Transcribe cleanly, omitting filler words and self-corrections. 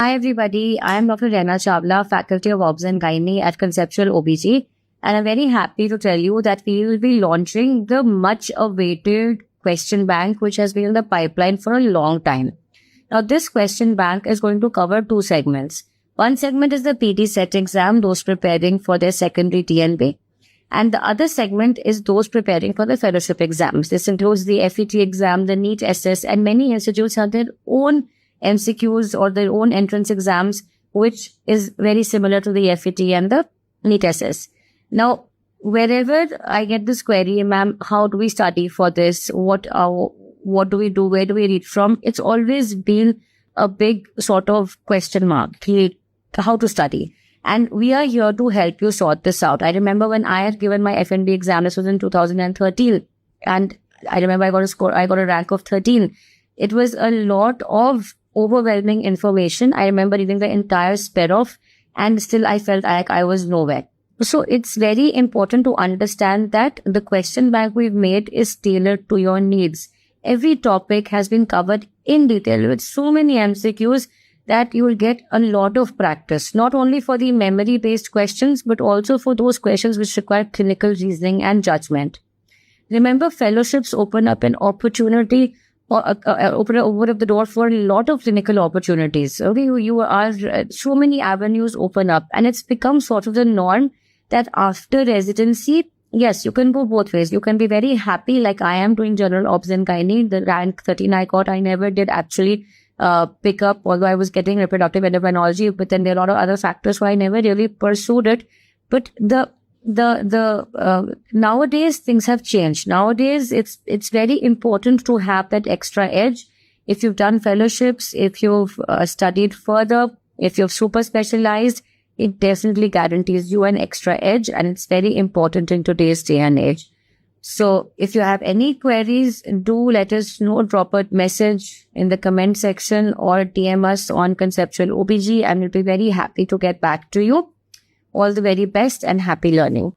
Hi everybody, I am Dr. Rena Chawla, Faculty of Obs and Gynae at Conceptual OBG, and I'm very happy to tell you that we will be launching the much awaited question bank which has been in the pipeline for a long time. Now this question bank is going to cover two segments. One segment is the PT set exam, those preparing for their secondary TNB. And the other segment is those preparing for the fellowship exams. This includes the FET exam, the NEET SS, and many institutes have their own MCQs or their own entrance exams, which is very similar to the FET and the NEET SS. Now, wherever I get this query, ma'am, how do we study for this? What do we do? Where do we read from? It's always been a big sort of question mark, how to study. And we are here to help you sort this out. I remember when I had given my FNB exam, this was in 2013. And I remember I got a rank of 13. It was a lot of overwhelming information. I remember reading the entire spread off and still I felt like I was nowhere. So it's very important to understand that the question bank we've made is tailored to your needs. Every topic has been covered in detail with so many MCQs that you will get a lot of practice, not only for the memory-based questions, but also for those questions which require clinical reasoning and judgment. Remember, fellowships open up an opportunity or open up the door for a lot of clinical opportunities. Okay, you are so many avenues open up, and it's become sort of the norm that after residency, yes, you can go both ways. You can be very happy, like I am doing general obs and gynae. The rank 13 I got, I never did actually pick up, although I was getting reproductive endocrinology, but then there are a lot of other factors, so I never really pursued it. But nowadays things have changed. Nowadays it's very important to have that extra edge. If you've done fellowships, if you've studied further, if you've super specialized, it definitely guarantees you an extra edge, and it's very important in today's day and age. So if you have any queries, do let us know. Drop a message in the comment section or DM us on Conceptual OBG, and we'll be very happy to get back to you. All the very best and happy learning.